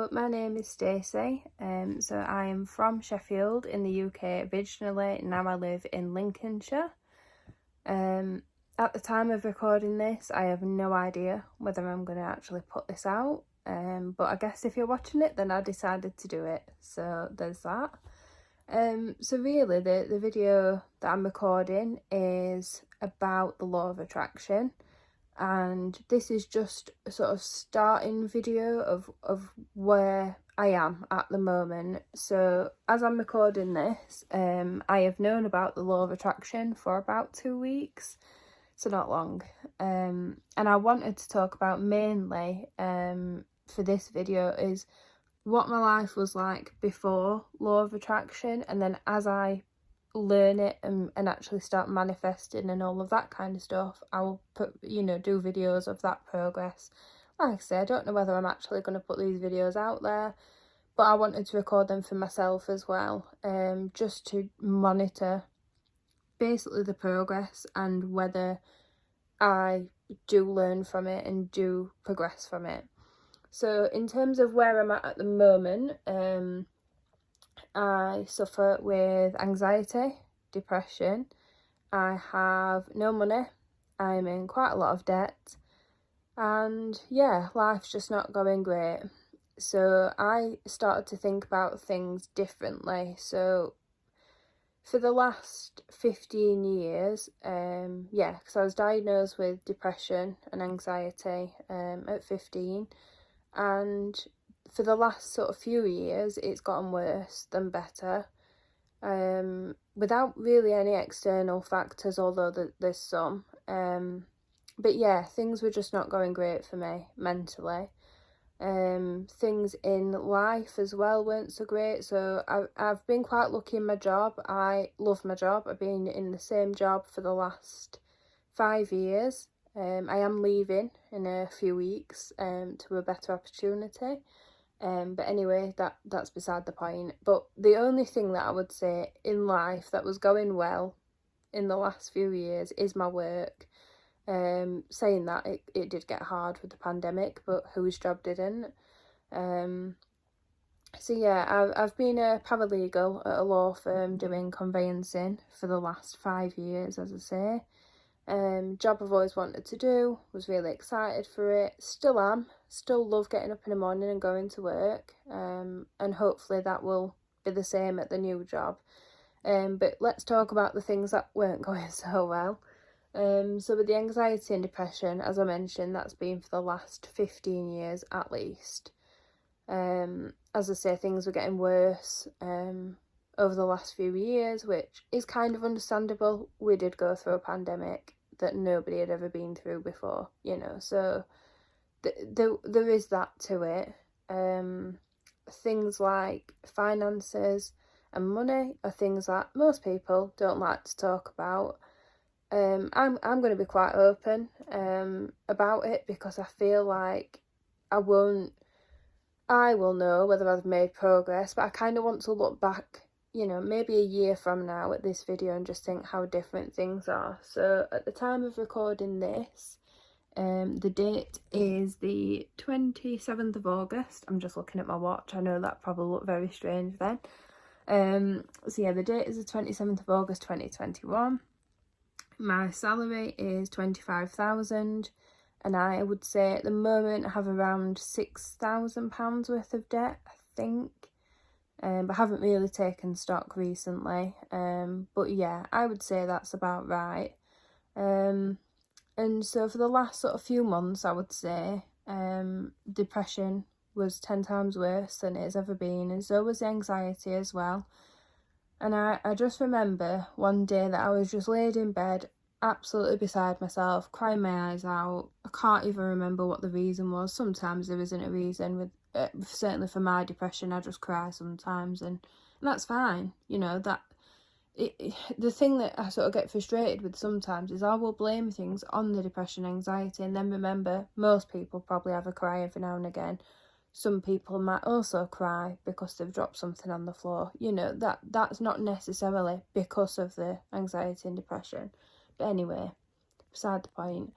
Hello, my name is Stacey. So I am from Sheffield in the UK originally. Now I live in Lincolnshire. At the time of recording this, I have no idea whether I'm going to actually put this out. But I guess if you're watching it, then I decided to do it. So there's that. So really, the video that I'm recording is about the law of attraction. And this is just a sort of starting video of where I am at the moment. So as I'm recording this, I have known about the law of attraction for about 2 weeks, so not long. And I wanted to talk about mainly for this video is what my life was like before law of attraction, and then as I learn it and actually start manifesting and all of that kind of stuff, I'll put, do videos of that progress. Like I say, I don't know whether I'm actually going to put these videos out there, but I wanted to record them for myself as well, just to monitor basically the progress and whether I do learn from it and do progress from it. So in terms of where I'm at the moment, I suffer with anxiety, depression, I have no money, I'm in quite a lot of debt, and yeah, life's just not going great. So I started to think about things differently. So for the last 15 years, because I was diagnosed with depression and anxiety at 15, and for the last sort of few years, it's gotten worse than better, without really any external factors, although there's some. But yeah, things were just not going great for me mentally. Things in life as well weren't so great. So I've been quite lucky in my job. I love my job. I've been in the same job for the last 5 years. I am leaving in a few weeks to a better opportunity. But anyway, that's beside the point. But the only thing that I would say in life that was going well in the last few years is my work. Saying that, it did get hard with the pandemic, but whose job didn't? So yeah, I've been a paralegal at a law firm doing conveyancing for the last 5 years, as I say. Job I've always wanted to do, was really excited for it, still am, still love getting up in the morning and going to work, and hopefully that will be the same at the new job. But let's talk about the things that weren't going so well. So with the anxiety and depression, as I mentioned, that's been for the last 15 years at least. As I say, things were getting worse over the last few years, which is kind of understandable. We did go through a pandemic that nobody had ever been through before, so there is that to it. Things like finances and money are things that most people don't like to talk about. I'm going to be quite open about it, because I feel like I will know whether I've made progress, but I kind of want to look back, maybe a year from now at this video and just think how different things are. So at the time of recording this, the date is the 27th of August. I'm just looking at my watch. I know that probably looked very strange then. So yeah, the date is the 27th of August 2021. My salary is 25,000, and I would say at the moment I have around £6,000 worth of debt, I think. But I haven't really taken stock recently. But yeah, I would say that's about right. And so for the last sort of few months, I would say depression was 10 times worse than it has ever been, and so was the anxiety as well. And I just remember one day that I was just laid in bed, absolutely beside myself, crying my eyes out. I can't even remember what the reason was. Sometimes there isn't a reason. With certainly for my depression, I just cry sometimes, and that's fine. The thing that I sort of get frustrated with sometimes is I will blame things on the depression, anxiety, and then remember most people probably have a cry every now and again. Some people might also cry because they've dropped something on the floor. That's not necessarily because of the anxiety and depression. But anyway, beside the point,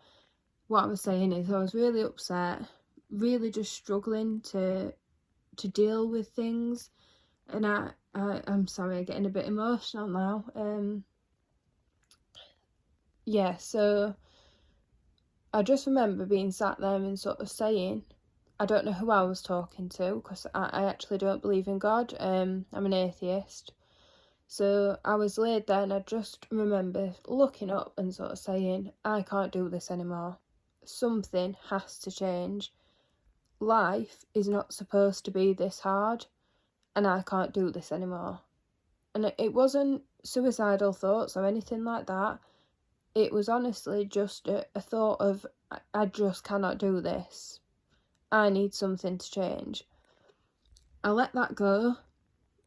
what I was saying is I was really upset, really just struggling to to deal with things. And I'm sorry, I'm getting a bit emotional now. Yeah, so I just remember being sat there and sort of saying, I don't know who I was talking to, because I actually don't believe in God. I'm an atheist. So I was laid there and I just remember looking up and sort of saying, I can't do this anymore. Something has to change. Life is not supposed to be this hard, and I can't do this anymore. And it wasn't suicidal thoughts or anything like that. It was honestly just a thought of, I just cannot do this. I need something to change. I let that go,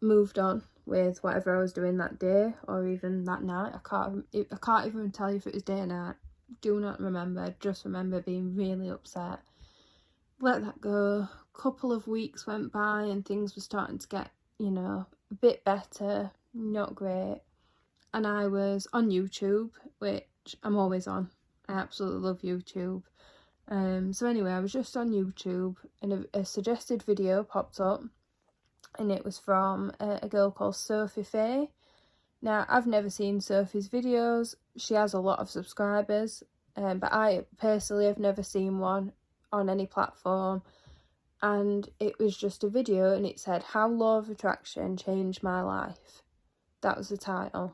moved on with whatever I was doing that day or even that night. I can't even tell you if it was day or night. Do not remember. I just remember being really upset. Let that go. A couple of weeks went by and things were starting to get, a bit better, not great. And I was on YouTube, which I'm always on. I absolutely love YouTube. So anyway, I was just on YouTube and a suggested video popped up, and it was from a girl called Sophie Faye. Now, I've never seen Sophie's videos. She has a lot of subscribers, but I personally have never seen one on any platform. And it was just a video, and it said, How Law of Attraction Changed My Life. That was the title.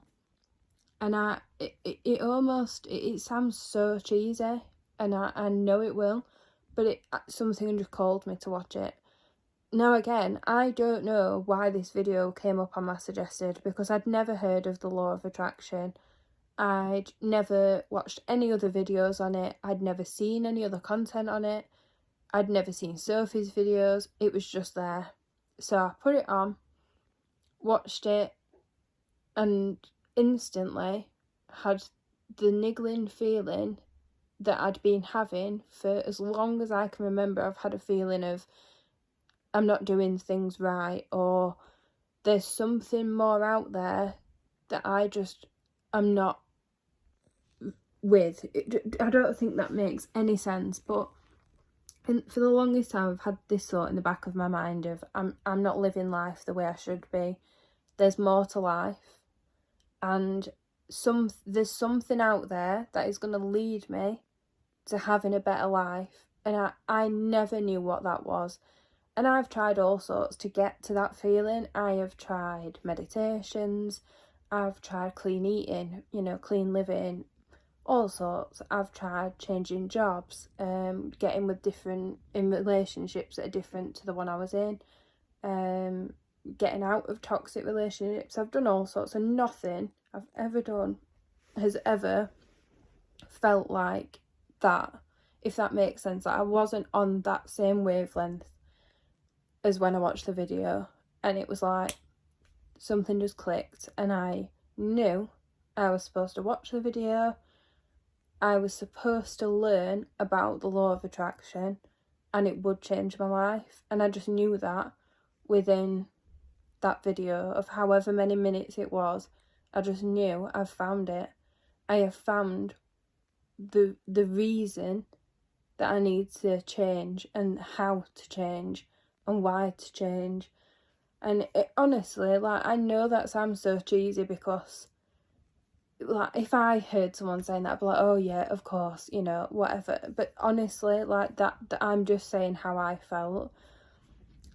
And it sounds so cheesy, and I know it will, but something just called me to watch it. Now again, I don't know why this video came up on my suggested, because I'd never heard of the Law of Attraction. I'd never watched any other videos on it. I'd never seen any other content on it. I'd never seen Sophie's videos. It was just there. So I put it on, watched it, and instantly had the niggling feeling that I'd been having for as long as I can remember. I've had a feeling of I'm not doing things right, or there's something more out there that I'm not with. I don't think that makes any sense, but for the longest time I've had this thought in the back of my mind of I'm not living life the way I should be. There's more to life, and there's something out there that is going to lead me to having a better life, and I never knew what that was. And I've tried all sorts to get to that feeling. I have tried meditations, I've tried clean eating, clean living, all sorts. I've tried changing jobs, getting in relationships that are different to the one I was in, getting out of toxic relationships. I've done all sorts, and nothing I've ever done has ever felt like that, if that makes sense. Like, I wasn't on that same wavelength as when I watched the video, and it was like something just clicked, and I knew I was supposed to watch the video. I was supposed to learn about the law of attraction, and it would change my life. And I just knew that within that video of however many minutes it was. I just knew I've found it. I have found the reason that I need to change, and how to change, and why to change. And honestly, I know that sounds so cheesy, because if I heard someone saying that, I'd be like, oh yeah, of course, whatever. But honestly, that I'm just saying how I felt.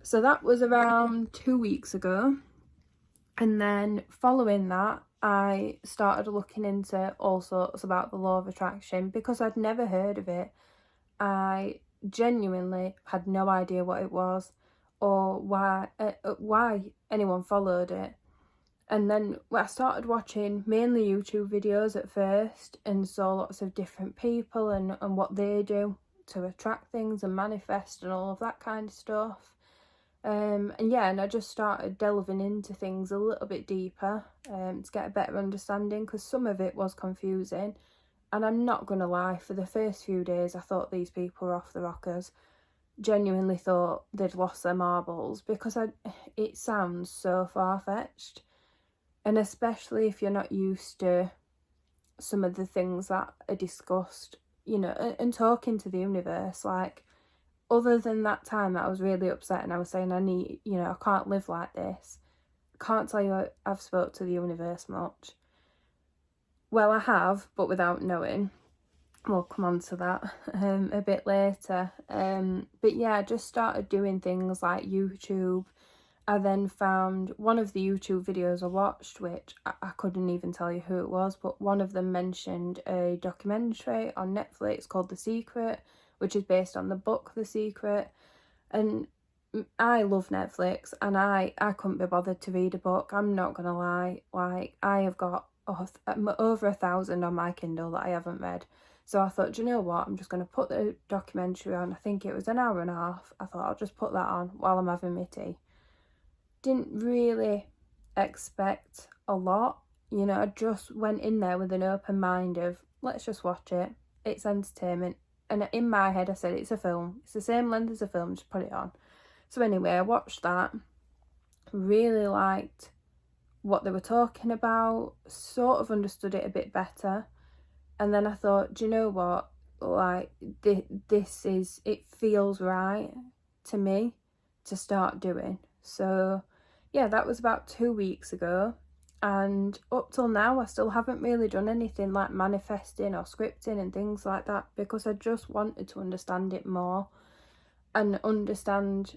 So that was around 2 weeks ago. And then following that, I started looking into all sorts about the law of attraction, because I'd never heard of it. I genuinely had no idea what it was, or why anyone followed it. And then I started watching mainly YouTube videos at first, and saw lots of different people and what they do to attract things and manifest and all of that kind of stuff. And I just started delving into things a little bit deeper, to get a better understanding, because some of it was confusing. And I'm not gonna lie, for the first few days I thought these people were off the rockers. Genuinely thought they'd lost their marbles, because it sounds so far-fetched. And especially if you're not used to some of the things that are discussed, and talking to the universe, like other than that time that I was really upset and I was saying, I can't live like this. I can't tell you I've spoke to the universe much. Well, I have, but without knowing. We'll come on to that a bit later. But yeah, I just started doing things like YouTube. I then found one of the YouTube videos I watched, which I couldn't even tell you who it was, but one of them mentioned a documentary on Netflix called The Secret, which is based on the book The Secret. And I love Netflix, and I couldn't be bothered to read a book. I'm not gonna lie, like, I have got over 1,000 on my Kindle that I haven't read. So I thought, do you know what, I'm just going to put the documentary on. I think it was an hour and a half. I thought I'll just put that on while I'm having my tea. Didn't really expect a lot, I just went in there with an open mind of, let's just watch it, it's entertainment. And in my head I said, it's a film, it's the same length as a film, just put it on. So anyway, I watched that, really liked what they were talking about, sort of understood it a bit better. And then I thought, do you know what, like, it feels right to me to start doing. So yeah, that was about 2 weeks ago, and up till now I still haven't really done anything like manifesting or scripting and things like that, because I just wanted to understand it more and understand,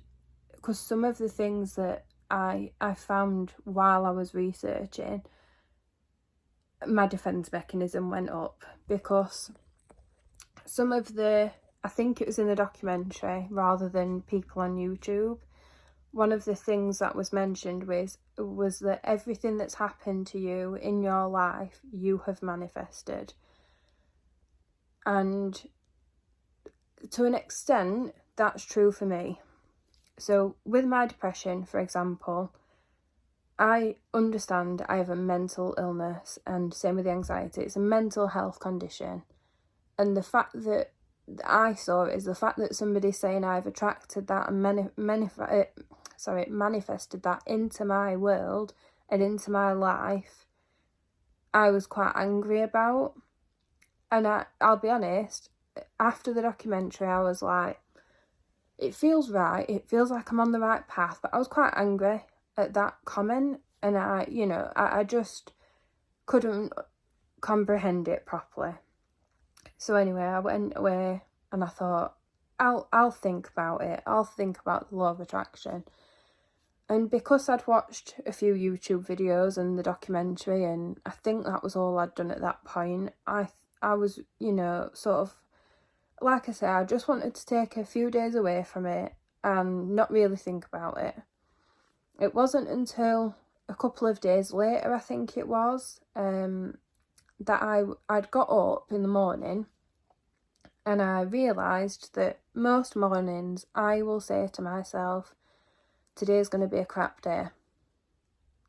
because some of the things that I found while I was researching, my defense mechanism went up, because some of I think it was in the documentary rather than people on YouTube, one of the things that was mentioned was that everything that's happened to you in your life, you have manifested. And to an extent, that's true for me. So with my depression, for example, I understand I have a mental illness, and same with the anxiety. It's a mental health condition. And the fact that I saw it is the fact that somebody's saying I've attracted that and manifested that into my world and into my life, I was quite angry about. And I'll be honest, after the documentary I was like, it feels right, it feels like I'm on the right path, but I was quite angry at that comment, and I just couldn't comprehend it properly. So anyway, I went away and I thought, I'll think about it. I'll think about the law of attraction. And because I'd watched a few YouTube videos and the documentary, and I think that was all I'd done at that point, I was, sort of, like I said, I just wanted to take a few days away from it and not really think about it. It wasn't until a couple of days later, I think it was, that I'd got up in the morning, and I realised that most mornings I will say to myself, today's going to be a crap day.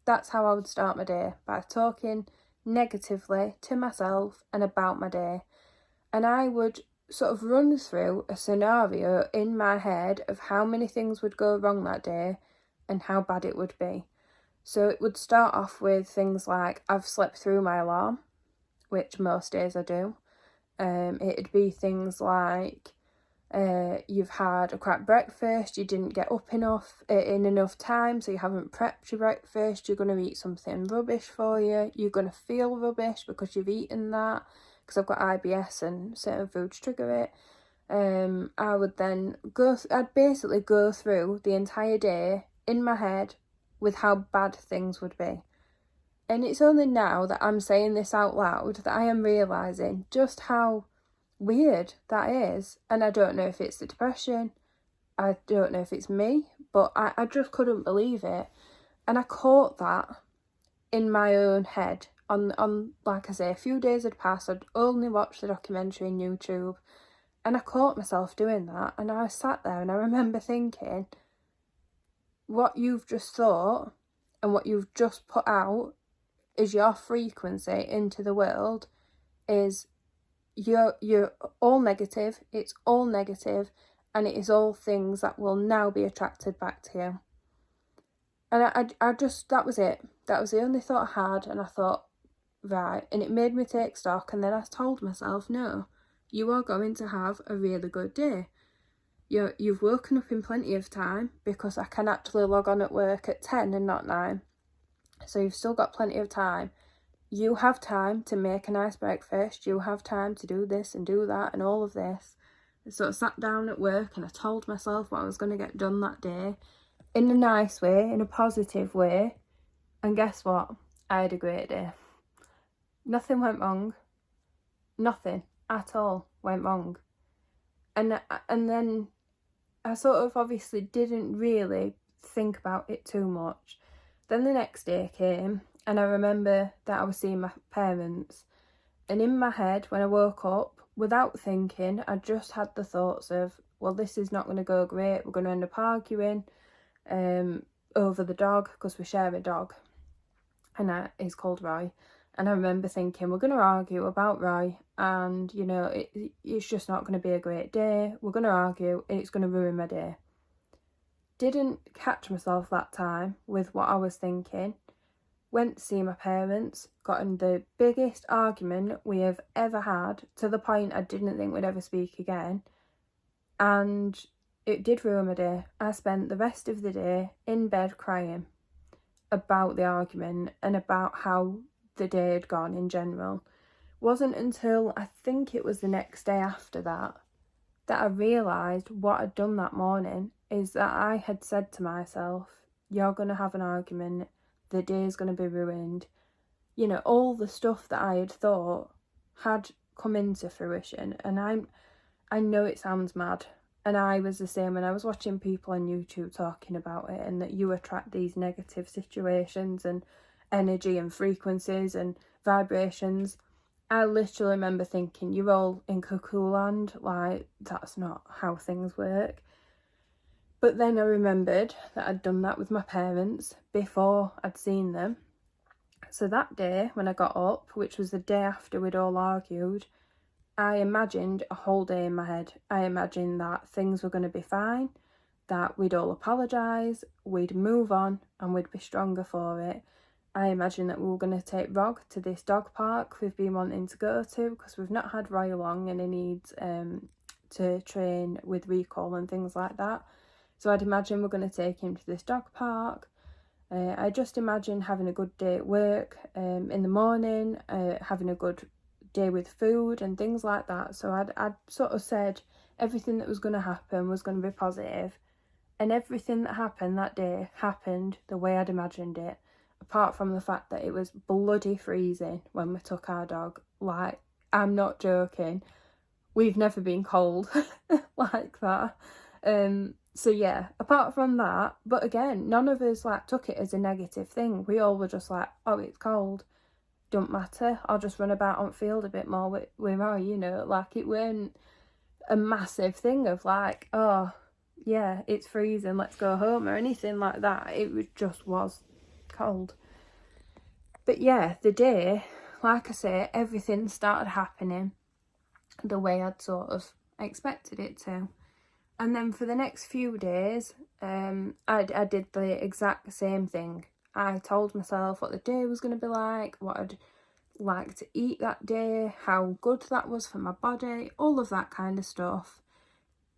That's how I would start my day, by talking negatively to myself and about my day. And I would sort of run through a scenario in my head of how many things would go wrong that day and how bad it would be. So it would start off with things like, I've slept through my alarm, which most days I do. It'd be things like, you've had a crap breakfast, you didn't get up in enough time, so you haven't prepped your breakfast, you're going to eat something rubbish for you, you're going to feel rubbish because you've eaten that, because I've got IBS and certain foods trigger it. I'd basically go through the entire day in my head with how bad things would be. And it's only now that I'm saying this out loud that I am realising just how weird that is. And I don't know if it's the depression, I don't know if it's me, but I just couldn't believe it. And I caught that in my own head. On like I say, a few days had passed, I'd only watched the documentary on YouTube, and I caught myself doing that. And I sat there and I remember thinking, what you've just thought and what you've just put out is your frequency into the world, is you're all negative, it's all negative, and it is all things that will now be attracted back to you. And I just, that was it. That was the only thought I had, and I thought, right, and it made me take stock, and then I told myself, no, you are going to have a really good day. You've woken up in plenty of time, because I can actually log on at work at 10 and not 9. So you've still got plenty of time. You have time to make a nice breakfast. You have time to do this and do that and all of this. So I sat down at work and I told myself what I was going to get done that day in a nice way, in a positive way. And guess what? I had a great day. Nothing went wrong. Nothing at all went wrong. And then I sort of obviously didn't really think about it too much. Then the next day came, and I remember that I was seeing my parents. And in my head, when I woke up, without thinking, I just had the thoughts of, well, this is not going to go great. We're going to end up arguing over the dog, because we share a dog. And he's called Roy. And I remember thinking, we're going to argue about Roy, and, you know, it's just not going to be a great day. We're going to argue, and it's going to ruin my day. Didn't catch myself that time with what I was thinking. Went to see my parents, got in the biggest argument we have ever had, to the point I didn't think we'd ever speak again. And it did ruin my day. I spent the rest of the day in bed crying about the argument and about how the day had gone in general. Wasn't until I think it was the next day after that I realised what I'd done that morning is that I had said to myself, you're going to have an argument, the day's going to be ruined. You know, all the stuff that I had thought had come into fruition. And I know it sounds mad, and I was the same when I was watching people on YouTube talking about it, and that you attract these negative situations and energy and frequencies and vibrations. I literally remember thinking, you're all in cuckoo land, like, that's not how things work. But then I remembered that I'd done that with my parents before I'd seen them. So that day when I got up, which was the day after we'd all argued, I imagined a whole day in my head. I imagined that things were going to be fine, that we'd all apologise, we'd move on, and we'd be stronger for it. I imagined that we were going to take Rog to this dog park we've been wanting to go to, because we've not had Roy along and he needs to train with recall and things like that. So I'd imagine we're going to take him to this dog park. I just imagined having a good day at work in the morning, having a good day with food and things like that. So I'd sort of said everything that was going to happen was going to be positive, and everything that happened that day happened the way I'd imagined it, apart from the fact that it was bloody freezing when we took our dog. Like, I'm not joking, we've never been cold like that. So yeah, apart from that, but again, none of us like took it as a negative thing. We all were just like, oh, it's cold, don't matter, I'll just run about on field a bit more with Roy, you know. Like, it weren't a massive thing of like, oh yeah, it's freezing, let's go home, or anything like that. It just was cold. But yeah, the day, like I say, everything started happening the way I'd sort of expected it to. And then for the next few days, I did the exact same thing. I told myself what the day was going to be like, what I'd like to eat that day, how good that was for my body, all of that kind of stuff.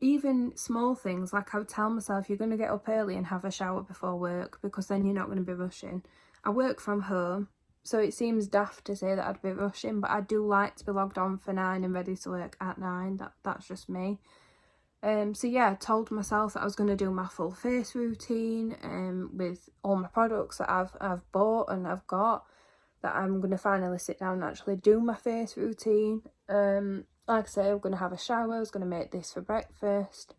Even small things, like I would tell myself, you're going to get up early and have a shower before work, because then you're not going to be rushing. I work from home, so it seems daft to say that I'd be rushing, but I do like to be logged on for 9 and ready to work at 9. That's just me. So yeah, I told myself that I was going to do my full face routine with all my products that I've bought and I've got, that I'm going to finally sit down and actually do my face routine. Like I say, I'm going to have a shower, I was going to make this for breakfast,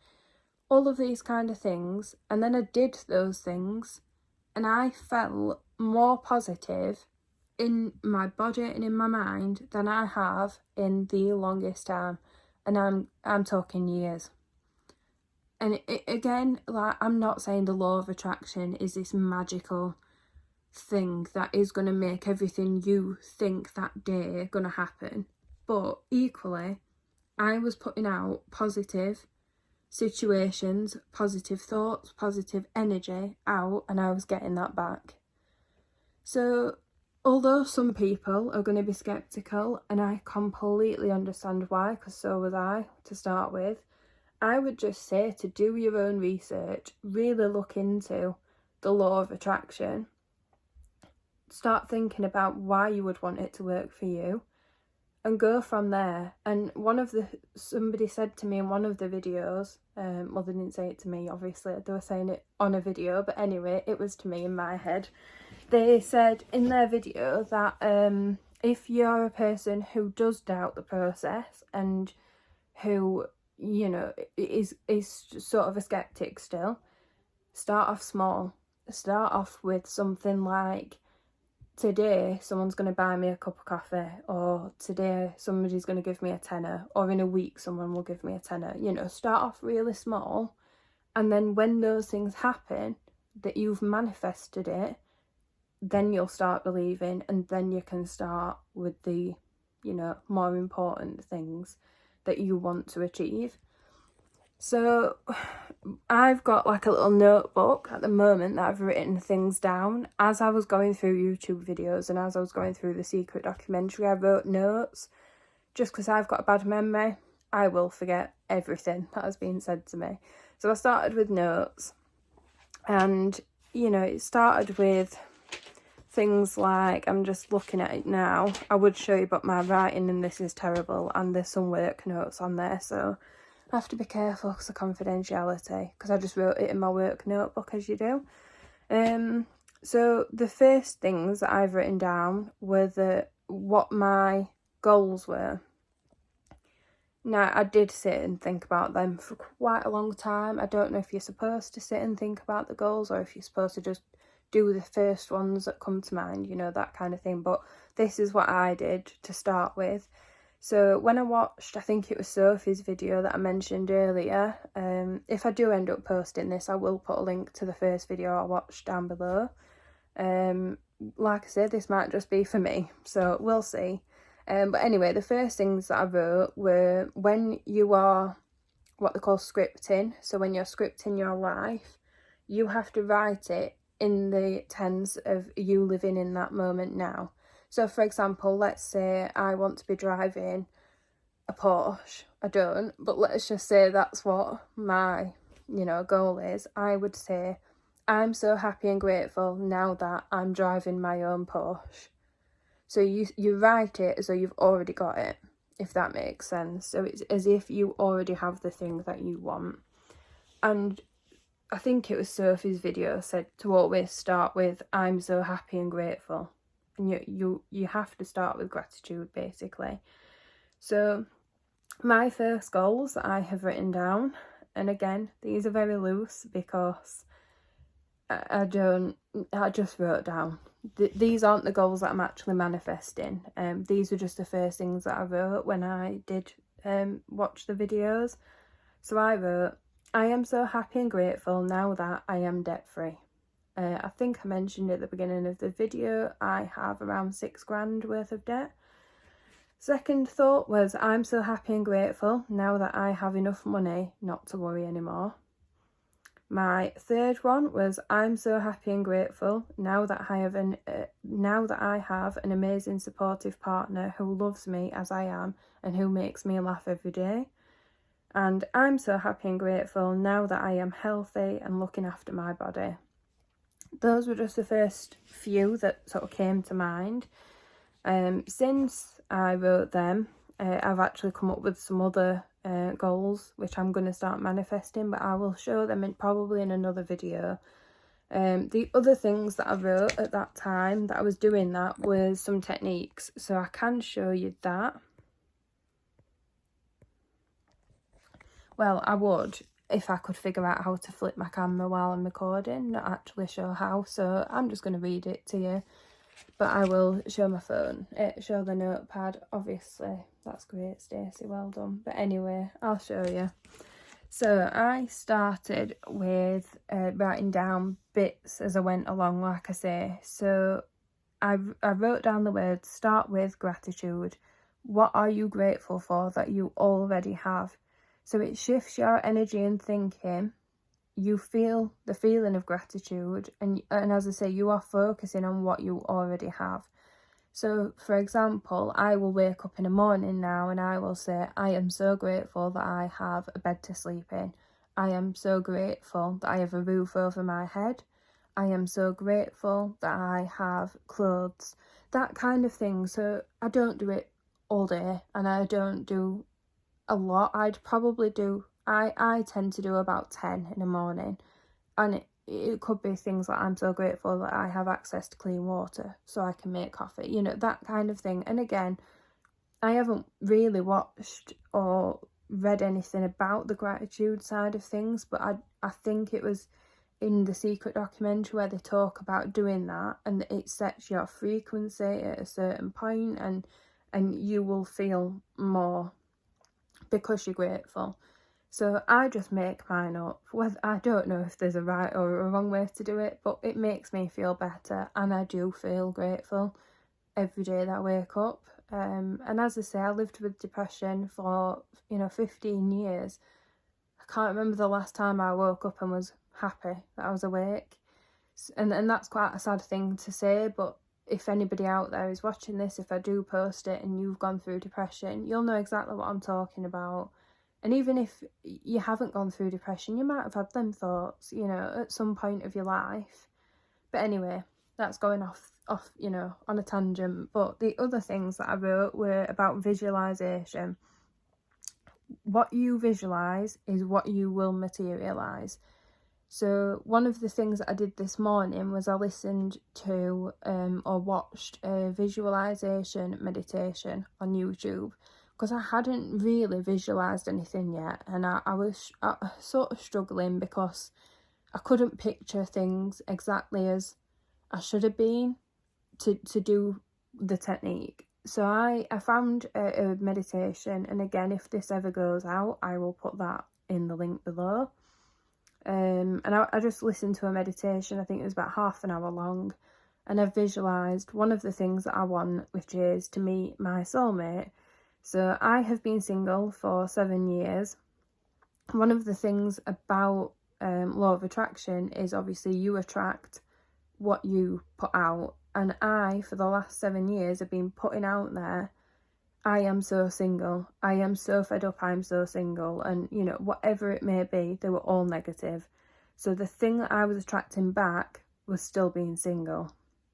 all of these kind of things. And then I did those things and I felt more positive in my body and in my mind than I have in the longest time. And I'm talking years. And again, like, I'm not saying the law of attraction is this magical thing that is going to make everything you think that day going to happen. But equally, I was putting out positive situations, positive thoughts, positive energy out, and I was getting that back. So although some people are going to be sceptical, and I completely understand why, because so was I to start with, I would just say to do your own research, really look into the law of attraction, start thinking about why you would want it to work for you, and go from there. And somebody said to me in one of the videos, well, they didn't say it to me, obviously, they were saying it on a video, but anyway, it was to me in my head. They said in their video that if you're a person who does doubt the process and who, you know, is sort of a skeptic still, start off small. Start off with something like, today someone's going to buy me a cup of coffee, or today somebody's going to give me a tenner, or in a week someone will give me a tenner. You know, start off really small, and then when those things happen, that you've manifested it, then you'll start believing, and then you can start with the, you know, more important things that you want to achieve. So I've got like a little notebook at the moment that I've written things down. As I was going through YouTube videos and as I was going through the secret documentary, I wrote notes, just because I've got a bad memory. I will forget everything that has been said to me. So I started with notes, and, you know, it started with things like, I'm just looking at it now, I would show you, but my writing in this is terrible, and there's some work notes on there, so I have to be careful because of confidentiality, because I just wrote it in my work notebook, as you do. So the first things that I've written down were what my goals were. Now, I did sit and think about them for quite a long time. I don't know if you're supposed to sit and think about the goals, or if you're supposed to just do the first ones that come to mind, you know, that kind of thing. But this is what I did to start with. So when I watched, I think it was Sophie's video that I mentioned earlier, if I do end up posting this, I will put a link to the first video I watched down below. Like I said, this might just be for me, so we'll see. But anyway, the first things that I wrote were, when you are what they call scripting, so when you're scripting your life, you have to write it in the tense of you living in that moment now. So for example, let's say I want to be driving a Porsche. I don't, but let's just say that's what my, you know, goal is. I would say, I'm so happy and grateful now that I'm driving my own Porsche. So you write it as though you've already got it, if that makes sense. So it's as if you already have the thing that you want. And I think it was Sophie's video said to always start with, I'm so happy and grateful. And you have to start with gratitude, basically. So my first goals that I have written down, and again, these are very loose because I just wrote down. These aren't the goals that I'm actually manifesting. These were just the first things that I wrote when I did watch the videos. So I wrote, I am so happy and grateful now that I am debt-free. I think I mentioned at the beginning of the video, I have around £6,000 worth of debt. Second thought was, I'm so happy and grateful now that I have enough money not to worry anymore. My third one was, I'm so happy and grateful now that I have an amazing supportive partner who loves me as I am and who makes me laugh every day. And I'm so happy and grateful now that I am healthy and looking after my body. Those were just the first few that sort of came to mind. Since I wrote them, I've actually come up with some other goals which I'm going to start manifesting, but I will show them probably in another video. The other things that I wrote at that time that I was doing that was some techniques, so I can show you that. Well, I would if I could figure out how to flip my camera while I'm recording, not actually show how, so I'm just going to read it to you. But I will show my phone, show the notepad, obviously. That's great, Stacey, well done. But anyway, I'll show you. So I started with writing down bits as I went along, like I say. So I wrote down the words, start with gratitude. What are you grateful for that you already have? So it shifts your energy and thinking. You feel the feeling of gratitude, and as I say, you are focusing on what you already have. So, for example, I will wake up in the morning now and I will say, I am so grateful that I have a bed to sleep in. I am so grateful that I have a roof over my head. I am so grateful that I have clothes. That kind of thing. So I don't do it all day and I don't do a lot. I tend to do about 10 in the morning. And it could be things like, I'm so grateful that I have access to clean water so I can make coffee, you know, that kind of thing. And again, I haven't really watched or read anything about the gratitude side of things, but I think it was in the Secret documentary where they talk about doing that, and it sets your frequency at a certain point, and you will feel more because you're grateful. So I just make mine up. I don't know if there's a right or a wrong way to do it, but it makes me feel better, and I do feel grateful every day that I wake up. And as I say, I lived with depression for 15 years. I can't remember the last time I woke up and was happy that I was awake, and that's quite a sad thing to say, but if anybody out there is watching this, if I do post it and you've gone through depression, you'll know exactly what I'm talking about. And even if you haven't gone through depression, you might have had them thoughts, at some point of your life. But anyway, that's going off, on a tangent. But the other things that I wrote were about visualization. What you visualize is what you will materialize. So one of the things that I did this morning was I listened to or watched a visualization meditation on YouTube, because I hadn't really visualised anything yet, and I was sort of struggling because I couldn't picture things exactly as I should have been to do the technique. So I found a meditation, and again, if this ever goes out, I will put that in the link below. And I just listened to a meditation. I think it was about half an hour long, and I visualised one of the things that I want, which is to meet my soulmate. So I have been single for 7 years. One of the things about law of attraction is obviously you attract what you put out. And I, for the last 7 years, have been putting out there, I am so single, I am so fed up, I'm so single. And, whatever it may be, they were all negative. So the thing that I was attracting back was still being single.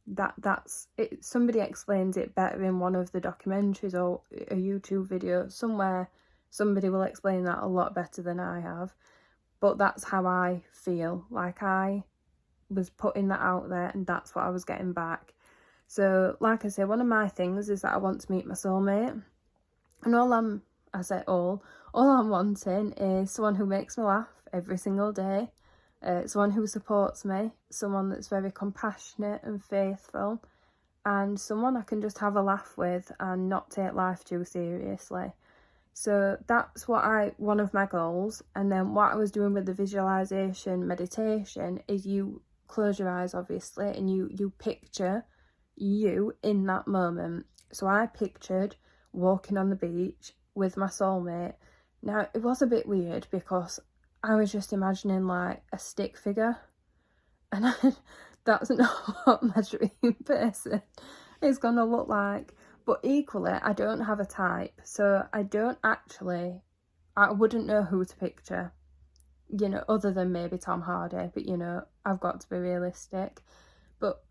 That's it. Somebody explains it better in one of the documentaries or a YouTube video somewhere. Somebody will explain that a lot better than I have, but that's how I feel. Like I was putting that out there, and that's what I was getting back. So like I say, one of my things is that I want to meet my soulmate, and all I'm wanting is someone who makes me laugh every single day. Someone who supports me, someone that's very compassionate and faithful, and someone I can just have a laugh with and not take life too seriously. So that's one of my goals. And then what I was doing with the visualization meditation is you close your eyes, obviously, and you picture you in that moment. So I pictured walking on the beach with my soulmate. Now, it was a bit weird because I was just imagining like a stick figure, and that's not what my dream person is going to look like. But equally, I don't have a type, so I wouldn't know who to picture, other than maybe Tom Hardy, but I've got to be realistic. But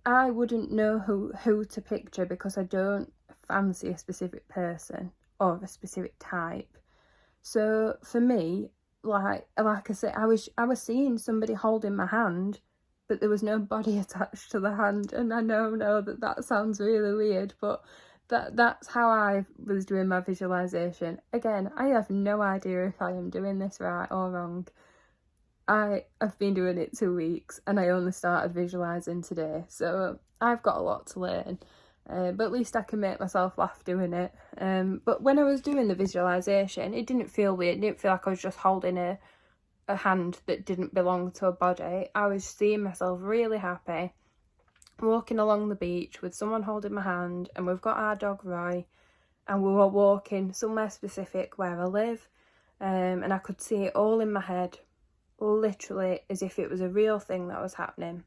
I wouldn't know who to picture because I don't fancy a specific person or a specific type. So for me, like I said, I was seeing somebody holding my hand, but there was no body attached to the hand. And I know that sounds really weird, but that's how I was doing my visualization. Again, I have no idea if I am doing this right or wrong. I've been doing it 2 weeks, and I only started visualizing today, so I've got a lot to learn. But at least I can make myself laugh doing it. But when I was doing the visualization, it didn't feel weird. It didn't feel like I was just holding a hand that didn't belong to a body. I was seeing myself really happy, walking along the beach with someone holding my hand, and we've got our dog Roy, and we were walking somewhere specific where I live, and I could see it all in my head, literally as if it was a real thing that was happening.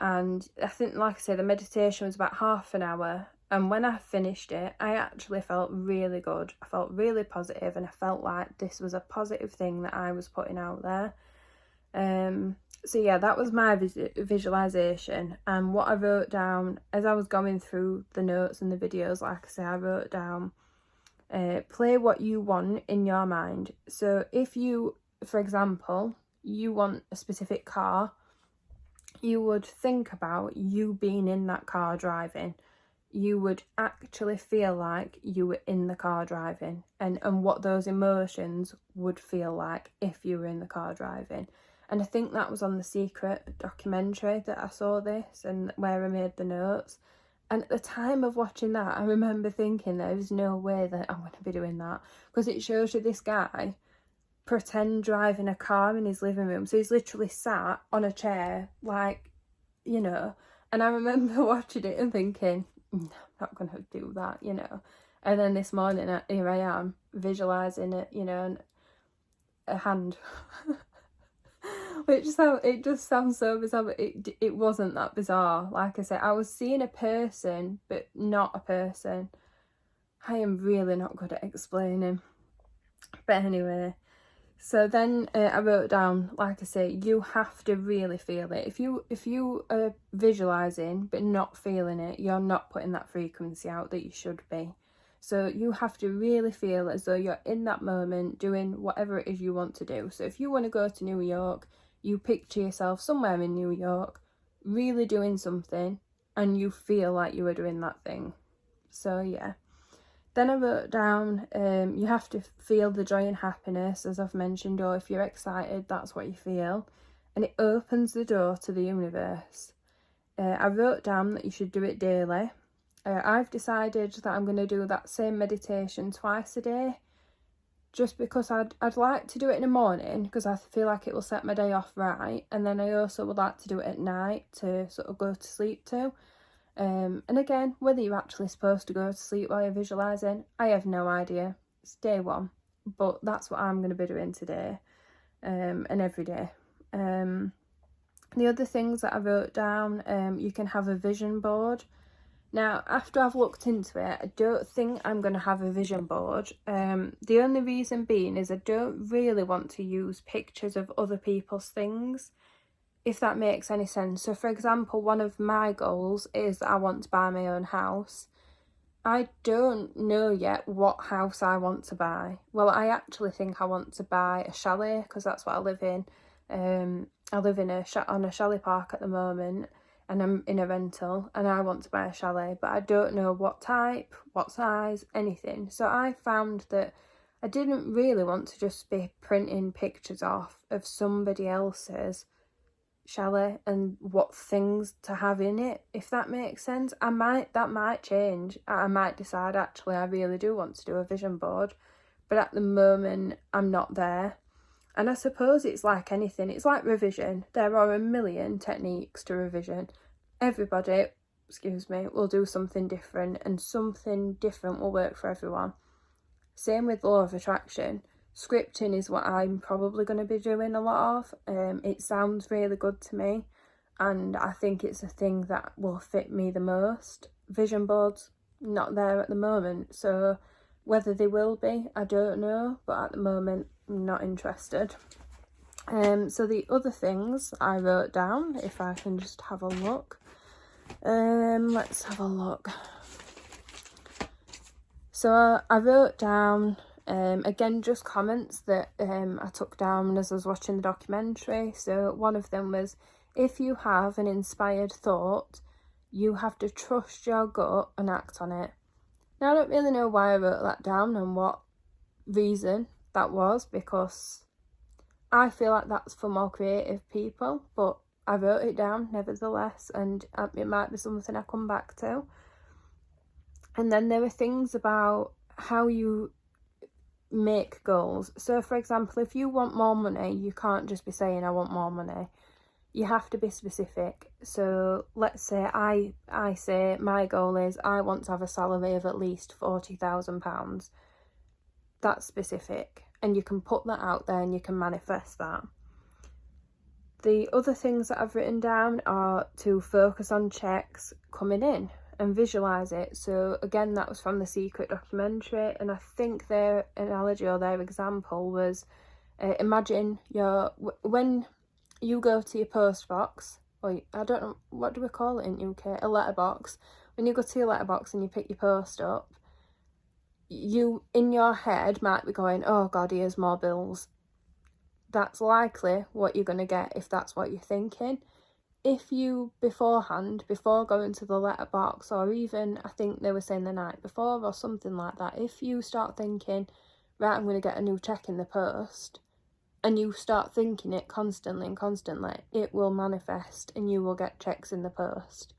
And I think, like I say, the meditation was about half an hour, and when I finished it, I actually felt really good. I felt really positive, and I felt like this was a positive thing that I was putting out there. So yeah, that was my visualization. And what I wrote down as I was going through the notes and the videos, like I say, I wrote down, play what you want in your mind. So if you, for example, you want a specific car, you would think about you being in that car driving. You would actually feel like you were in the car driving, and what those emotions would feel like if you were in the car driving. And I think that was on The Secret documentary that I saw this, and where I made the notes. And at the time of watching that, I remember thinking there's no way that I'm going to be doing that, because it shows you this guy pretend driving a car in his living room. So he's literally sat on a chair, like, you know. And I remember watching it and thinking, no, I'm not going to do that, you know. And then this morning, here I am, visualising it, you know, and a hand. Which it just sounds so bizarre, but it wasn't that bizarre. Like I said, I was seeing a person, but not a person. I am really not good at explaining. But anyway, so then I wrote down, like I say, you have to really feel it. If you are visualising but not feeling it, you're not putting that frequency out that you should be. So you have to really feel as though you're in that moment doing whatever it is you want to do. So if you want to go to New York, you picture yourself somewhere in New York, really doing something, and you feel like you were doing that thing. So yeah. Then I wrote down, you have to feel the joy and happiness, as I've mentioned, or if you're excited, that's what you feel. And it opens the door to the universe. I wrote down that you should do it daily. I've decided that I'm going to do that same meditation twice a day, just because I'd like to do it in the morning, because I feel like it will set my day off right. And then I also would like to do it at night to sort of go to sleep to. And again, whether you're actually supposed to go to sleep while you're visualising, I have no idea. It's day one, but that's what I'm going to be doing today, and every day. The other things that I wrote down, you can have a vision board. Now, after I've looked into it, I don't think I'm going to have a vision board. The only reason being is I don't really want to use pictures of other people's things, if that makes any sense. So, for example, one of my goals is that I want to buy my own house. I don't know yet what house I want to buy. Well, I actually think I want to buy a chalet, because that's what I live in. I live in on a chalet park at the moment, and I'm in a rental, and I want to buy a chalet, but I don't know what type, what size, anything. So I found that I didn't really want to just be printing pictures off of somebody else's chalet and what things to have in it, if that makes sense. That might change. I might decide actually I really do want to do a vision board, but at the moment I'm not there. And I suppose it's like anything, it's like revision. There are a million techniques to revision. Everybody, will do something different, and something different will work for everyone. Same with law of attraction. Scripting is what I'm probably going to be doing a lot of. It sounds really good to me, and I think it's a thing that will fit me the most. Vision boards, not there at the moment, so whether they will be, I don't know, but at the moment I'm not interested. So the other things I wrote down, if I can just have a look. Let's have a look. So I wrote down, again, just comments that I took down as I was watching the documentary. So one of them was, if you have an inspired thought, you have to trust your gut and act on it. Now, I don't really know why I wrote that down and what reason that was, because I feel like that's for more creative people, but I wrote it down nevertheless, and it might be something I come back to. And then there are things about how you make goals. So, for example, if you want more money, you can't just be saying, I want more money. You have to be specific. So let's say I say my goal is I want to have a salary of at least £40,000. That's specific, and you can put that out there and you can manifest that. The other things that I've written down are to focus on checks coming in and visualise it. So again, that was from the Secret documentary, and I think their analogy or their example was imagine when you go to your post box, or I don't know, what do we call it in UK? A letterbox. When you go to your letterbox and you pick your post up, you in your head might be going, oh God, here's more bills. That's likely what you're going to get if that's what you're thinking. If you beforehand, before going to the letterbox, or even I think they were saying the night before or something like that, if you start thinking, right, I'm going to get a new check in the post, and you start thinking it constantly and constantly, it will manifest and you will get checks in the post.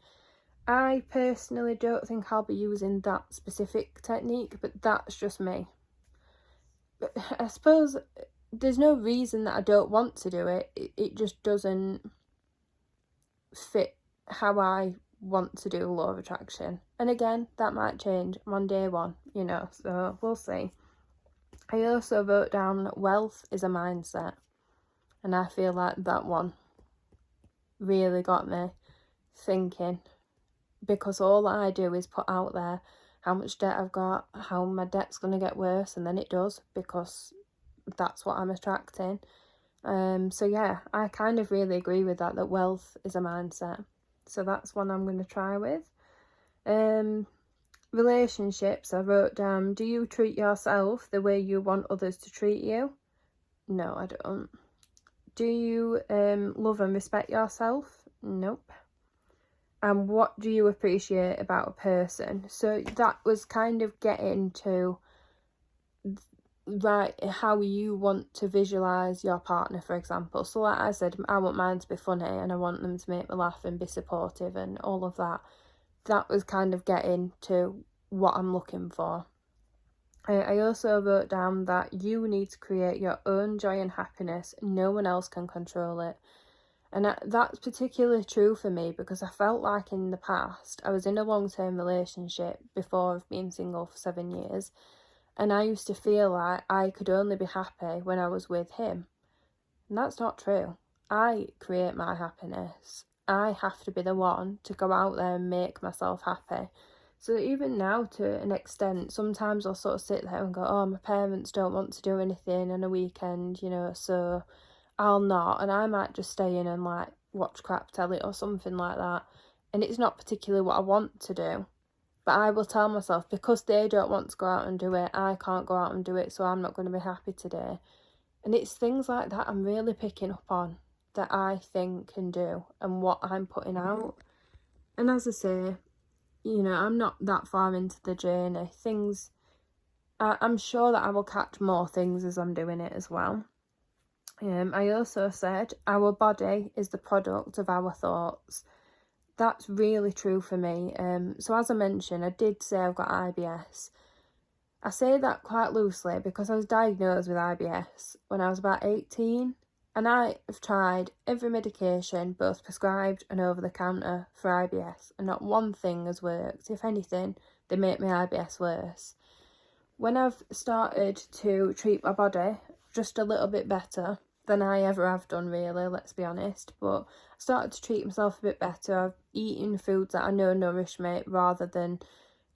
I personally don't think I'll be using that specific technique, but that's just me. But I suppose there's no reason that I don't want to do it. It just doesn't fit how I want to do law of attraction. And again, that might change on day one, so we'll see. I also wrote down that wealth is a mindset, and I feel like that one really got me thinking, because all I do is put out there how much debt I've got, how my debt's going to get worse, and then it does, because that's what I'm attracting. So yeah, I kind of really agree with that wealth is a mindset. So that's one I'm going to try with. Relationships, I wrote down, do you treat yourself the way you want others to treat you? No, I don't. Do you love and respect yourself? Nope. And what do you appreciate about a person? So that was kind of getting to, right, how you want to visualise your partner, for example. So like I said, I want mine to be funny and I want them to make me laugh and be supportive and all of that. That was kind of getting to what I'm looking for. I also wrote down that you need to create your own joy and happiness. No one else can control it. And that's particularly true for me, because I felt like in the past, I was in a long-term relationship before I've been single for 7 years, and I used to feel like I could only be happy when I was with him. And that's not true. I create my happiness. I have to be the one to go out there and make myself happy. So even now, to an extent, sometimes I'll sort of sit there and go, oh, my parents don't want to do anything on a weekend, so I'll not. And I might just stay in and like watch crap telly or something like that. And it's not particularly what I want to do. But I will tell myself, because they don't want to go out and do it, I can't go out and do it, so I'm not going to be happy today. And it's things like that I'm really picking up on, that I think and do, and what I'm putting out. And as I say, I'm not that far into the journey. I'm sure that I will catch more things as I'm doing it as well. I also said our body is the product of our thoughts. That's really true for me. So as I mentioned, I did say I've got IBS. I say that quite loosely because I was diagnosed with IBS when I was about 18, and I have tried every medication, both prescribed and over the counter, for IBS, and not one thing has worked. If anything, they make my IBS worse. When I've started to treat my body just a little bit better than I ever have done, really, let's be honest, but I started to treat myself a bit better. I've eaten foods that I know nourish me, rather than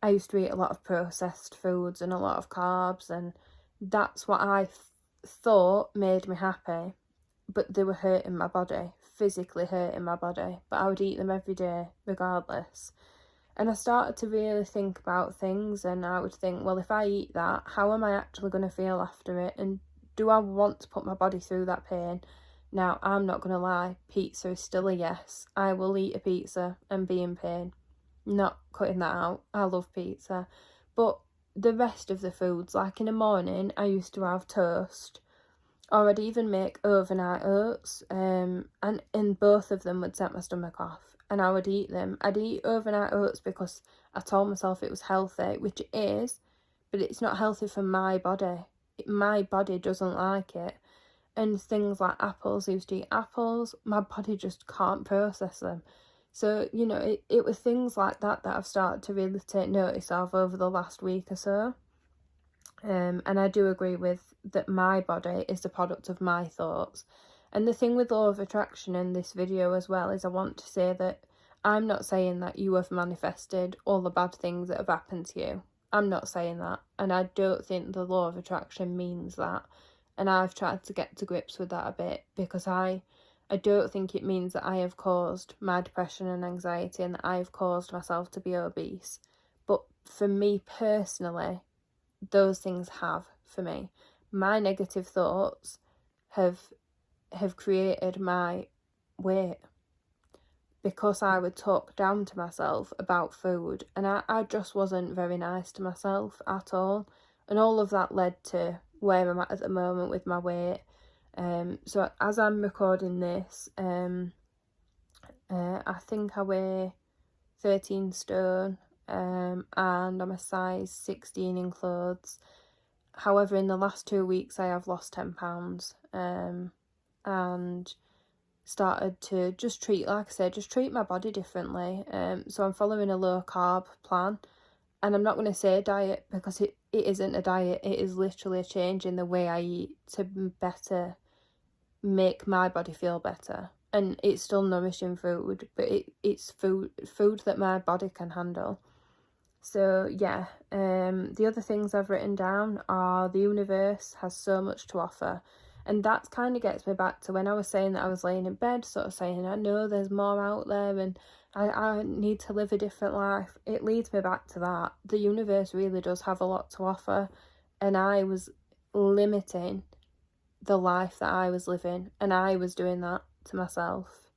I used to eat a lot of processed foods and a lot of carbs, and that's what I thought made me happy, but they were hurting my body, physically hurting my body, but I would eat them every day regardless. And I started to really think about things, and I would think, well, if I eat that, how am I actually going to feel after it? And do I want to put my body through that pain? Now, I'm not going to lie, pizza is still a yes. I will eat a pizza and be in pain. Not cutting that out. I love pizza. But the rest of the foods, like in the morning, I used to have toast, or I'd even make overnight oats, and both of them would set my stomach off, and I would eat them. I'd eat overnight oats because I told myself it was healthy, which it is, but it's not healthy for my body. My body doesn't like it. And things like apples, I used to eat apples, my body just can't process them. So, it was things like that I've started to really take notice of over the last week or so. And I do agree with that my body is the product of my thoughts. And the thing with law of attraction in this video as well is I want to say that I'm not saying that you have manifested all the bad things that have happened to you. I'm not saying that. And I don't think the law of attraction means that. And I've tried to get to grips with that a bit, because I don't think it means that I have caused my depression and anxiety and that I have caused myself to be obese. But for me personally, those things have, for me. My negative thoughts have created my weight, because I would talk down to myself about food, and I just wasn't very nice to myself at all. And all of that led to where I'm at the moment with my weight. So as I'm recording this, I think I weigh 13 stone, and I'm a size 16 in clothes. However, in the last 2 weeks I have lost 10 pounds, and started to just treat my body differently. So I'm following a low carb plan, and I'm not going to say diet, because it isn't a diet. It is literally a change in the way I eat to better make my body feel better. And it's still nourishing food, but it's food that my body can handle. So yeah, the other things I've written down are the universe has so much to offer. And that kind of gets me back to when I was saying that I was laying in bed, sort of saying, I know there's more out there and I need to live a different life. It leads me back to that. The universe really does have a lot to offer. And I was limiting the life that I was living, and I was doing that to myself.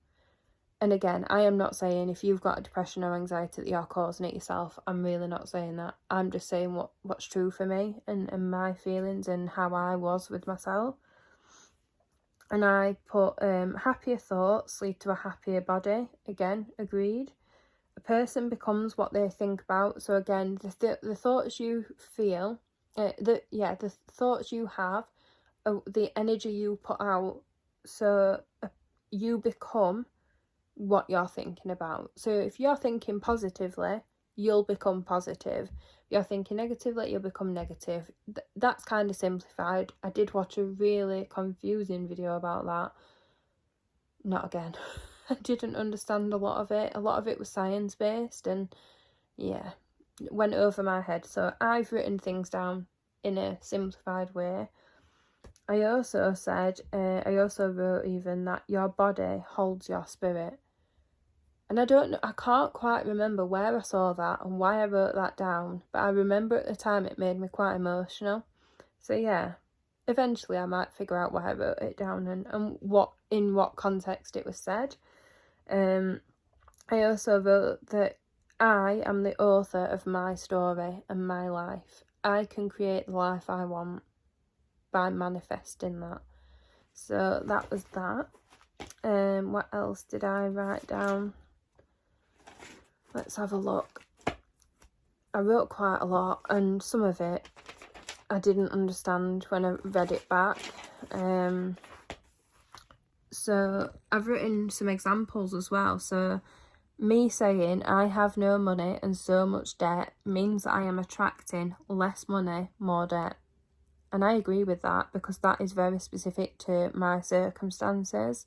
And again, I am not saying if you've got a depression or anxiety that you're causing it yourself. I'm really not saying that. I'm just saying what's true for me and my feelings and how I was with myself. And I put happier thoughts lead to a happier body. Again, agreed. A person becomes what they think about. So again, the thoughts you feel, the thoughts you have, the energy you put out. So you become what you're thinking about. So if you're thinking positively, you'll become positive. If you're thinking negatively, you'll become negative. That's kind of simplified. I did watch a really confusing video about that. Not again. I didn't understand a lot of it. A lot of it was science-based, and yeah, it went over my head. So I've written things down in a simplified way. I also wrote even that your body holds your spirit. And I can't quite remember where I saw that and why I wrote that down, but I remember at the time it made me quite emotional. So yeah, eventually I might figure out why I wrote it down and in what context it was said. I also wrote that I am the author of my story and my life. I can create the life I want by manifesting that. So that was that. What else did I write down? Let's have a look. I wrote quite a lot, and some of it I didn't understand when I read it back. So I've written some examples as well. So me saying I have no money and so much debt means that I am attracting less money, more debt. And I agree with that, because that is very specific to my circumstances.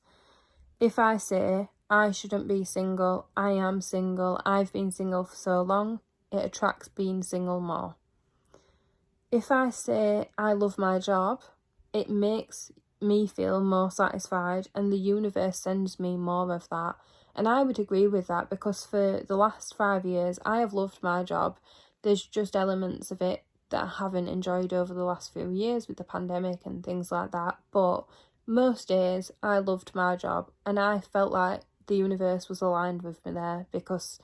If I say I shouldn't be single, I am single, I've been single for so long, it attracts being single more. If I say I love my job, it makes me feel more satisfied, and the universe sends me more of that. And I would agree with that, because for the last 5 years I have loved my job. There's just elements of it that I haven't enjoyed over the last few years with the pandemic and things like that, but most days I loved my job, and I felt like the universe was aligned with me there, because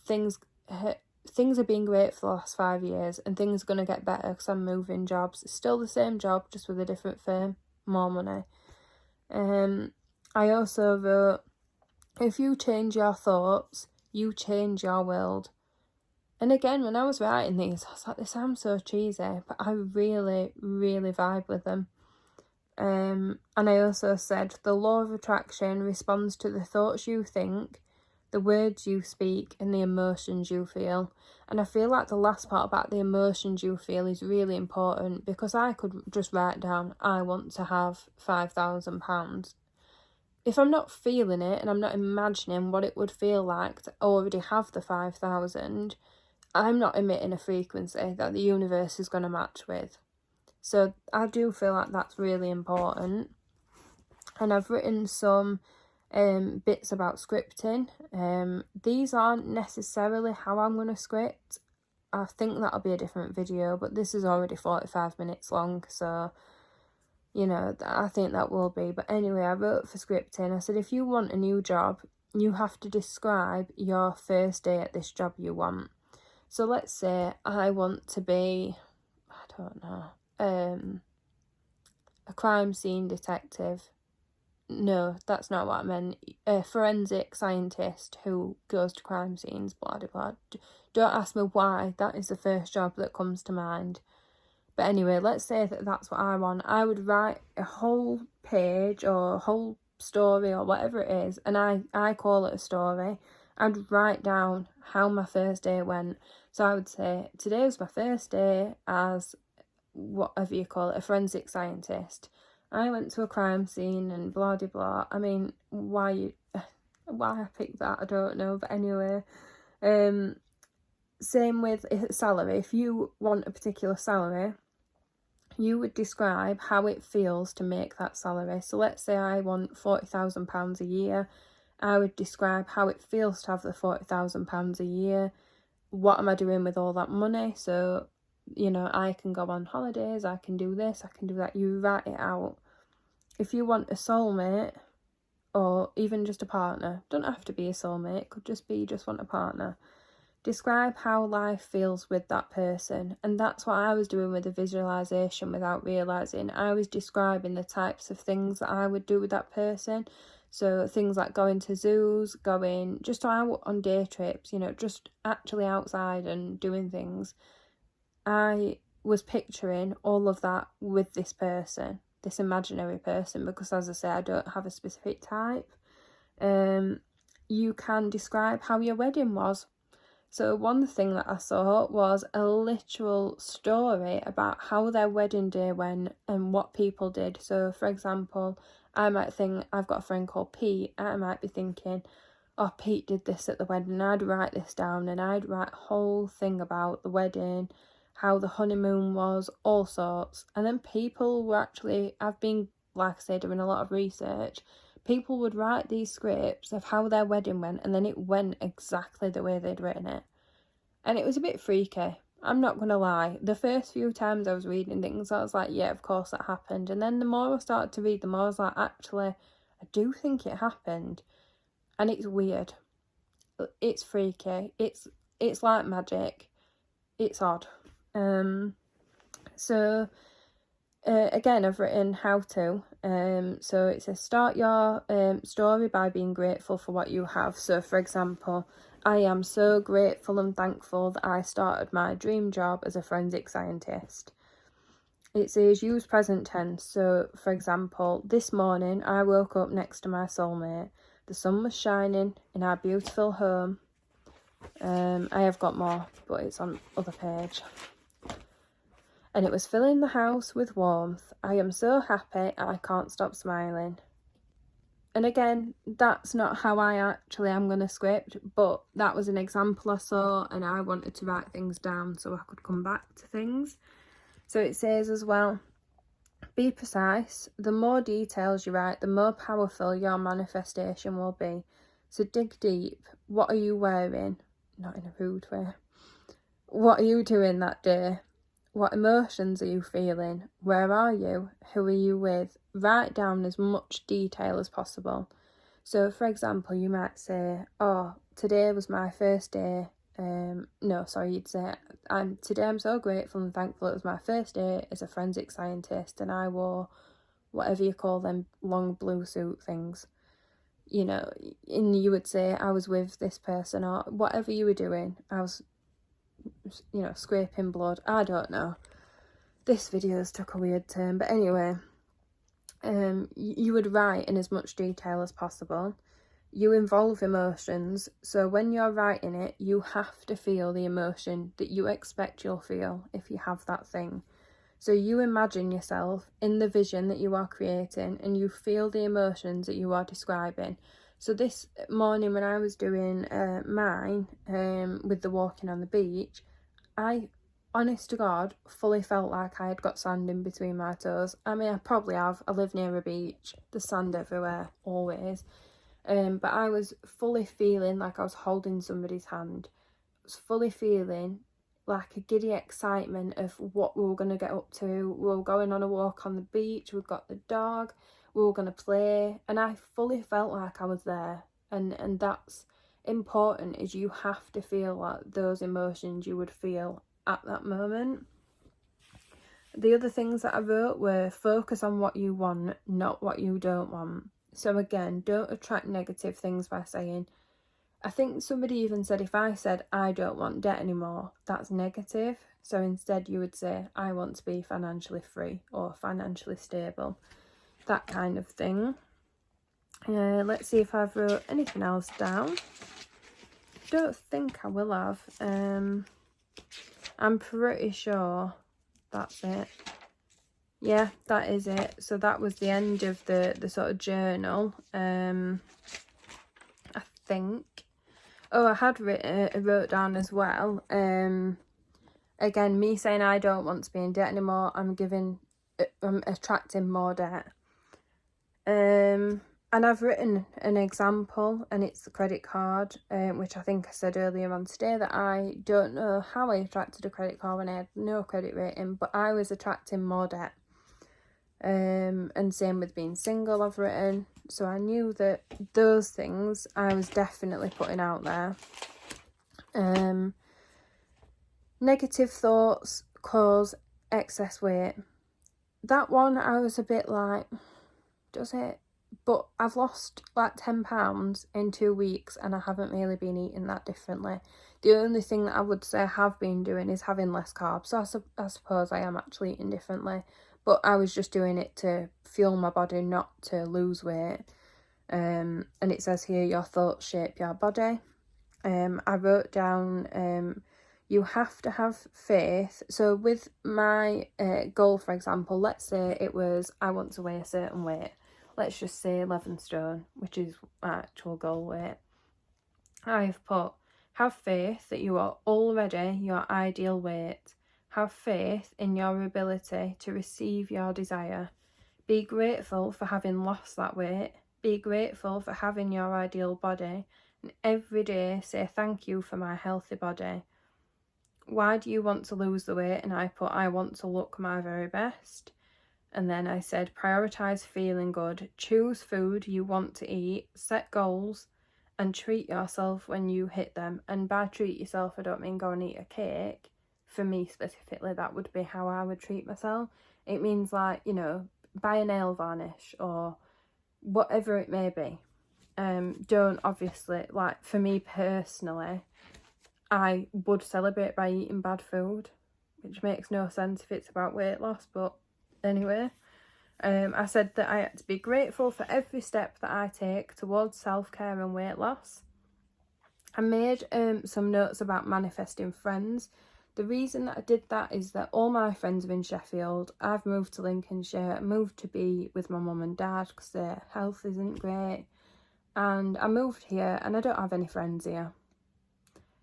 things have been great for the last 5 years, and things are going to get better because I'm moving jobs. It's still the same job, just with a different firm, more money. I also wrote, if you change your thoughts, you change your world. And again, when I was writing these, I was like, this sounds so cheesy, but I really, really vibe with them. And I also said, the law of attraction responds to the thoughts you think, the words you speak, and the emotions you feel. And I feel like the last part about the emotions you feel is really important, because I could just write down, I want to have £5,000. if I'm not feeling it and I'm not imagining what it would feel like to already have the 5,000, I'm not emitting a frequency that the universe is going to match with. So I do feel like that's really important. And I've written some bits about scripting. These aren't necessarily how I'm going to script. I think that'll be a different video, but this is already 45 minutes long, so, you know, I think that will be. But anyway, I wrote for scripting. I said, if you want a new job, you have to describe your first day at this job you want. So let's say I want to be, I don't know, a crime scene detective. No, that's not what I meant. A forensic scientist who goes to crime scenes, blah, blah, blah. Don't ask me why. That is the first job that comes to mind. But anyway, let's say that that's what I want. I would write a whole page or a whole story or whatever it is, and I call it a story. I'd write down how my first day went. So I would say, today was my first day as, whatever you call it, a forensic scientist. I went to a crime scene and blah, blah, blah. I mean, why I picked that, I don't know. But anyway, same with salary. If you want a particular salary, you would describe how it feels to make that salary. So let's say I want £40,000 a year. I would describe how it feels to have the £40,000 a year. What am I doing with all that money? So, you know, I can go on holidays, I can do this, I can do that. You write it out. If you want a soulmate, or even just a partner, don't have to be a soulmate, it could just be you just want a partner. Describe how life feels with that person. And that's what I was doing with the visualization without realising. I was describing the types of things that I would do with that person. So things like going to zoos, going just out on day trips, you know, just actually outside and doing things. I was picturing all of that with this person, this imaginary person, because as I say, I don't have a specific type. You can describe how your wedding was. So one thing that I saw was a literal story about how their wedding day went and what people did. So for example, I might think, I've got a friend called Pete, I might be thinking, oh, Pete did this at the wedding. I'd write this down and I'd write a whole thing about the wedding, how the honeymoon was, all sorts. And then people were actually, I've been, like I say, doing a lot of research. People would write these scripts of how their wedding went, and then it went exactly the way they'd written it. And it was a bit freaky, I'm not going to lie. The first few times I was reading things, I was like, yeah, of course that happened. And then the more I started to read, the more I was like, actually, I do think it happened. And it's weird. It's freaky. It's like magic. It's odd. Again, I've written how to. So it says, start your story by being grateful for what you have. So for example, I am so grateful and thankful that I started my dream job as a forensic scientist. It says use present tense. So for example, this morning I woke up next to my soulmate. The sun was shining in our beautiful home. I have got more, but it's on the other page. And it was filling the house with warmth. I am so happy I can't stop smiling. And again, that's not how I actually am going to script, but that was an example I saw and I wanted to write things down so I could come back to things. So it says as well, be precise. The more details you write, the more powerful your manifestation will be. So dig deep. What are you wearing? Not in a rude way. What are you doing that day? What emotions are you feeling? Where are you? Who are you with? Write down as much detail as possible. So for example, you might say, oh, today was my first day. You'd say, today I'm so grateful and thankful it was my first day as a forensic scientist and I wore whatever you call them long blue suit things. You know, and you would say I was with this person or whatever you were doing. I was, you know, scraping blood. I don't know. This video's took a weird turn, but anyway, you would write in as much detail as possible. You involve emotions, so when you're writing it, you have to feel the emotion that you expect you'll feel if you have that thing. So you imagine yourself in the vision that you are creating and you feel the emotions that you are describing. So this morning when I was doing mine with the walking on the beach, I, honest to God, fully felt like I had got sand in between my toes. I mean, I probably have. I live near a beach. There's sand everywhere, always. But I was fully feeling like I was holding somebody's hand. I was fully feeling like a giddy excitement of what we were going to get up to. We were going on a walk on the beach. We've got the dog. We were going to play. And I fully felt like I was there. And that's important, is you have to feel like those emotions you would feel at that moment. The other things that I wrote were focus on what you want, not what you don't want. So again, don't attract negative things by saying, I think somebody even said if I said I don't want debt anymore, that's negative. So instead you would say I want to be financially free or financially stable, that kind of thing. Let's see if I've wrote anything else down. Don't think I will have. I'm pretty sure that's it. Yeah, that is it. So that was the end of the sort of journal. I think. Oh, I had wrote down as well. Again, me saying I don't want to be in debt anymore. I'm attracting more debt. And I've written an example, and it's the credit card, which I think I said earlier on today that I don't know how I attracted a credit card when I had no credit rating, but I was attracting more debt. And same with being single, I've written. So I knew that those things I was definitely putting out there. Negative thoughts cause excess weight. That one I was a bit like, does it? But I've lost like £10 in 2 weeks and I haven't really been eating that differently. The only thing that I would say I have been doing is having less carbs. So I suppose I am actually eating differently. But I was just doing it to fuel my body, not to lose weight. And it says here, your thoughts shape your body. I wrote down, you have to have faith. So with my goal, for example, let's say it was, I want to weigh a certain weight. Let's just say 11 stone, which is my actual goal weight. I've put, have faith that you are already your ideal weight. Have faith in your ability to receive your desire. Be grateful for having lost that weight. Be grateful for having your ideal body. And every day say thank you for my healthy body. Why do you want to lose the weight? And I put, I want to look my very best. And then I said, prioritise feeling good. Choose food you want to eat. Set goals and treat yourself when you hit them. And by treat yourself, I don't mean go and eat a cake. For me specifically, that would be how I would treat myself. It means like, you know, buy a nail varnish or whatever it may be. Don't obviously, like for me personally, I would celebrate by eating bad food, which makes no sense if it's about weight loss, but anyway. I said that I had to be grateful for every step that I take towards self-care and weight loss. I made some notes about manifesting friends. The reason that I did that is that all my friends are in Sheffield. I've moved to Lincolnshire, moved to be with my mum and dad because their health isn't great. And I moved here and I don't have any friends here.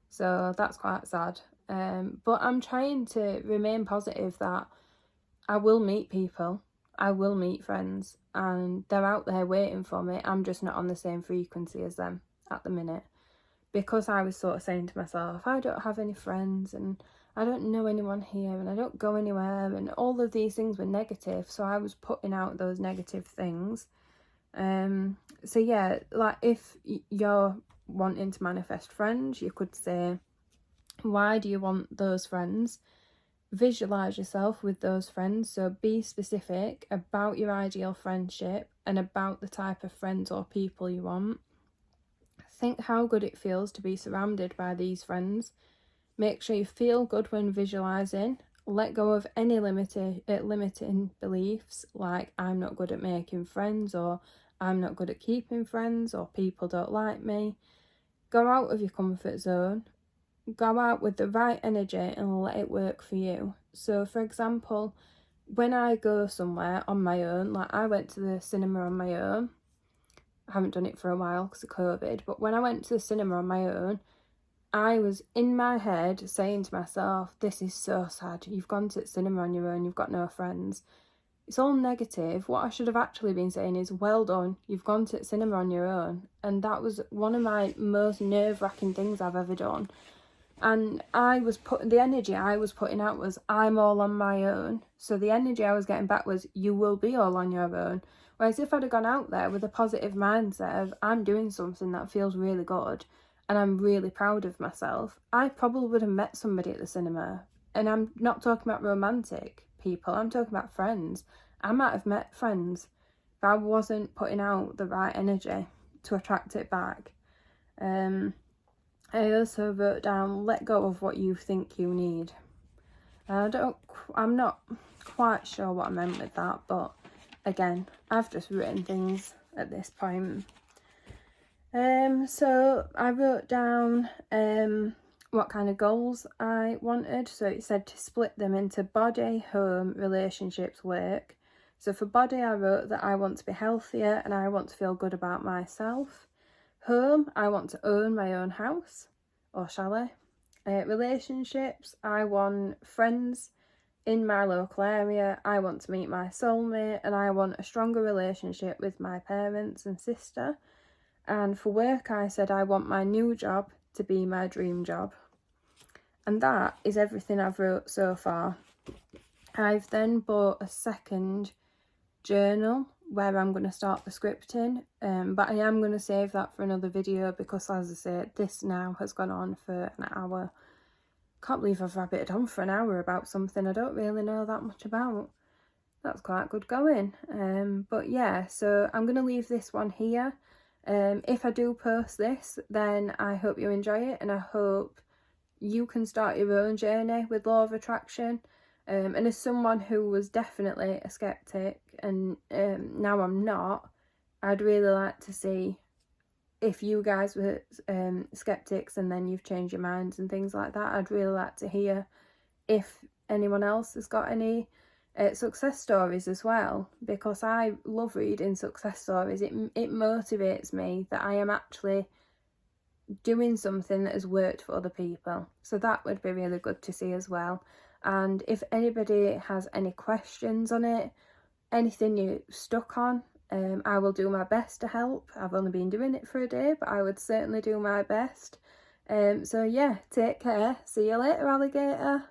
So that's quite sad. But I'm trying to remain positive that I will meet people. I will meet friends and they're out there waiting for me. I'm just not on the same frequency as them at the minute. Because I was sort of saying to myself, I don't have any friends and I don't know anyone here and I don't go anywhere, and all of these things were negative. So I was putting out those negative things. So yeah, like if you're wanting to manifest friends, you could say, why do you want those friends? Visualize yourself with those friends. So be specific about your ideal friendship and about the type of friends or people you want. Think how good it feels to be surrounded by these friends. Make sure you feel good when visualizing. Let go of any limiting beliefs like I'm not good at making friends, or I'm not good at keeping friends, or people don't like me. Go out of your comfort zone. Go out with the right energy and let it work for you. So for example, when I go somewhere on my own, like I went to the cinema on my own. I haven't done it for a while because of COVID, but when I went to the cinema on my own, I was in my head saying to myself, this is so sad. You've gone to the cinema on your own, you've got no friends. It's all negative. What I should have actually been saying is, well done, you've gone to the cinema on your own. And that was one of my most nerve-wracking things I've ever done. And the energy I was putting out was, I'm all on my own. So the energy I was getting back was, you will be all on your own. Whereas if I'd have gone out there with a positive mindset of, I'm doing something that feels really good and I'm really proud of myself, I probably would have met somebody at the cinema. And I'm not talking about romantic people, I'm talking about friends. I might have met friends if I wasn't putting out the right energy to attract it back. I also wrote down, let go of what you think you need. I'm not quite sure what I meant with that, but again, I've just written things at this point. So I wrote down what kind of goals I wanted. So it said to split them into body, home, relationships, work. So for body, I wrote that I want to be healthier and I want to feel good about myself. Home, I want to own my own house or chalet. Relationships, I want friends in my local area. I want to meet my soulmate and I want a stronger relationship with my parents and sister. And for work, I said I want my new job to be my dream job. And that is everything I've wrote so far. I've then bought a second journal where I'm going to start the scripting, but I am going to save that for another video because, as I say, this now has gone on for an hour. Can't believe I've rabbited on for an hour about something I don't really know that much about. That's quite good going. But yeah, so I'm going to leave this one here. If I do post this, then I hope you enjoy it and I hope you can start your own journey with law of attraction. And as someone who was definitely a skeptic and now I'm not, I'd really like to see if you guys were skeptics and then you've changed your minds and things like that. I'd really like to hear if anyone else has got any success stories as well, because I love reading success stories. It motivates me that I am actually doing something that has worked for other people. So that would be really good to see as well. And if anybody has any questions on it, anything you're stuck on, I will do my best to help. I've only been doing it for a day, but I would certainly do my best. So yeah, take care. See you later, alligator.